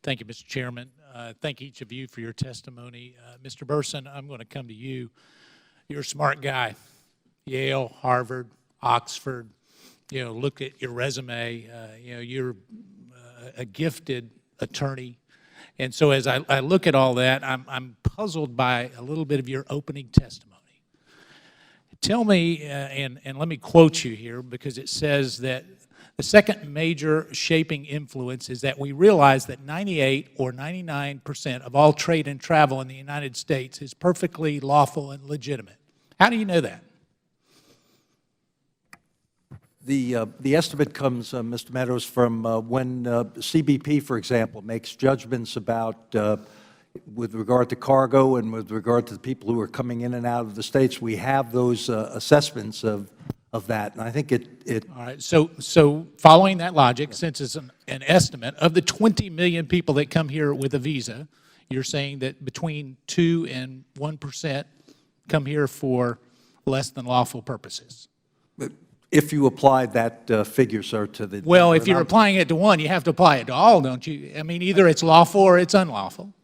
Thank you, Mr. Chairman. Thank each of you for your testimony. Mr. Burson, I'm going to come to you. You're a smart guy. Yale, Harvard, Oxford. You know, look at your resume. You know, you're a gifted attorney. And so as I look at all that, I'm puzzled by a little bit of your opening testimony. Tell me, and let me quote you here, because it says that the second major shaping influence is that we realize that 98 or 99% of all trade and travel in the United States is perfectly lawful and legitimate. How do you know that? The estimate comes, Mr. Meadows, from when CBP, for example, makes judgments about, with regard to cargo and with regard to the people who are coming in and out of the states. We have those assessments of that, and I think it. All right. So following that logic, since it's an estimate of the 20 million people that come here with a visa, you're saying that between 2 and 1% come here for less than lawful purposes. If you apply that figure, sir, to the... Well, if you're applying it to one, you have to apply it to all, don't you? I mean, either it's lawful or it's unlawful.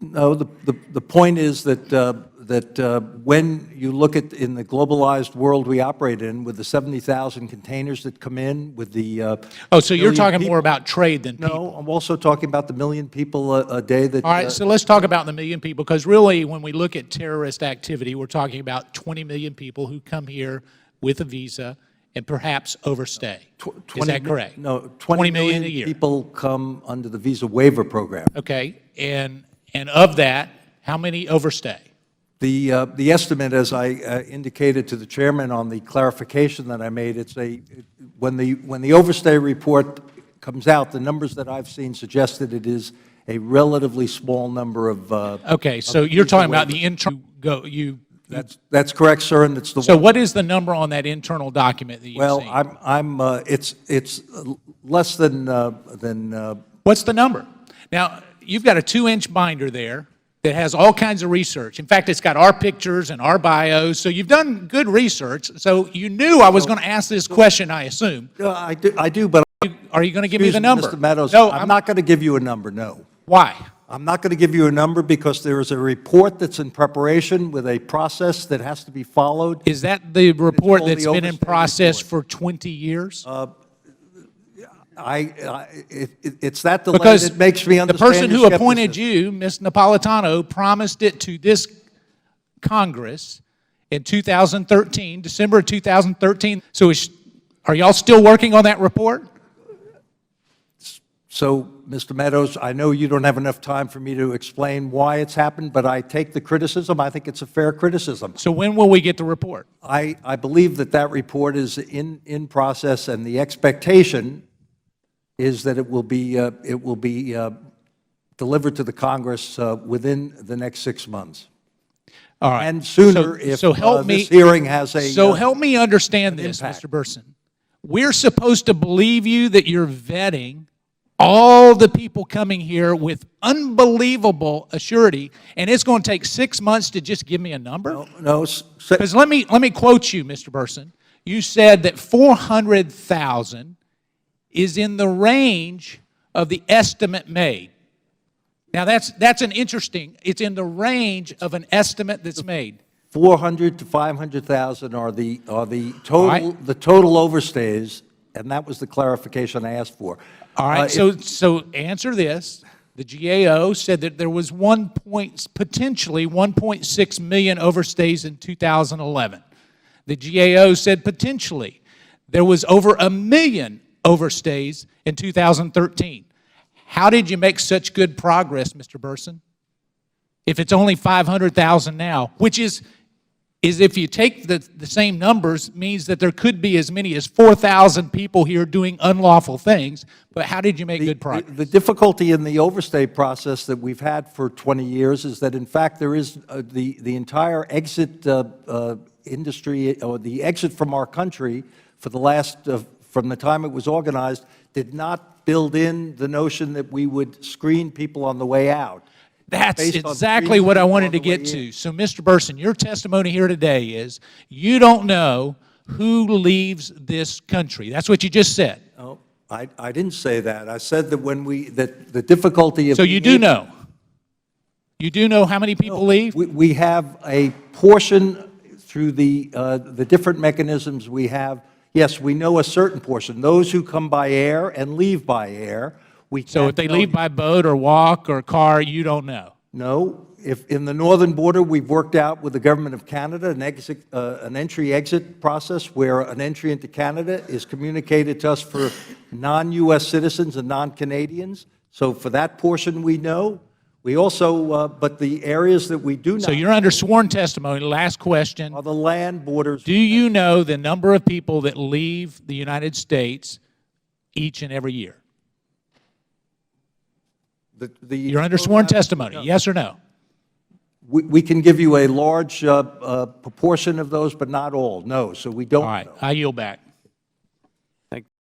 No, the point is that when you look at, in the globalized world we operate in, with the 70,000 containers that come in, with the oh, so you're talking more about trade than people? No, I'm also talking about the million people a day that... All right, so let's talk about the million people, because really when we look at terrorist activity, we're talking about 20 million people who come here with a visa and perhaps overstay. Is that correct? No, 20 million a year. People come under the visa waiver program. Okay, and of that, how many overstay? The estimate, as I indicated to the chairman on the clarification that I made, it's when the overstay report comes out, the numbers that I've seen suggest that it is a relatively small number of. Okay, so you're talking about the internal. That's correct, sir, and it's the. So what is the number on that internal document that you've seen? Well, it's less than. What's the number? Now you've got a 2-inch binder there that has all kinds of research. In fact, it's got our pictures and our bios, so you've done good research. So you knew I was going to ask this question, I assume. I do, but... Are you going to give me the number? Mr. Meadows, no, I'm not going to give you a number, no. Why? I'm not going to give you a number because there is a report that's in preparation with a process that has to be followed. Is that the report that's been in process for 20 years? It's that delay that makes me understand. The person who appointed you, Ms. Napolitano, promised it to this Congress in 2013, December of 2013. So are y'all still working on that report? So, Mr. Meadows, I know you don't have enough time for me to explain why it's happened, but I take the criticism. I think it's a fair criticism. So when will we get the report? I believe that report is in process, and the expectation is that it will be delivered to the Congress within the next 6 months. All right. And sooner if this hearing has a So help me understand this, Mr. Burson. We're supposed to believe you that you're vetting all the people coming here with unbelievable assurity, and it's going to take 6 months to just give me a number? No. Because let me quote you, Mr. Burson. You said that 400,000 is in the range of the estimate made. Now that's an interesting. It's in the range of an estimate that's made. 400 to 500,000 are the total right. The total overstays, and that was the clarification I asked for. All right. So answer this. The GAO said that there was potentially 1.6 million overstays in 2011. The GAO said potentially there was over 1 million overstays in 2013. How did you make such good progress, Mr. Burson? If it's only 500,000 now, which is if you take the same numbers, means that there could be as many as 4,000 people here doing unlawful things, but how did you make good progress? The difficulty in the overstay process that we've had for 20 years is that, in fact, there is the entire exit industry, or the exit from our country for the last, from the time it was organized, did not build in the notion that we would screen people on the way out. That's exactly what I wanted to get to. So, Mr. Burson, your testimony here today is you don't know who leaves this country. That's what you just said. Oh, I didn't say that. I said that that the difficulty of. So you do know? You do know how many people leave? We have a portion through the different mechanisms we have. Yes, we know a certain portion. Those who come by air and leave by air, we So can't if they tell leave you. by boat or walk or car, you don't know? No, if in the northern border, we've worked out with the government of Canada an entry-exit process where an entry into Canada is communicated to us for non-U.S. citizens and non-Canadians. So for that portion, we know. We also, but the areas that we do not. So you're under sworn testimony. Last question. Are the land borders. Do you know the number of people that leave the United States each and every year? You're under sworn testimony, yes or no? We can give you a large proportion of those, but not all, no. So we don't All right, know. I yield back.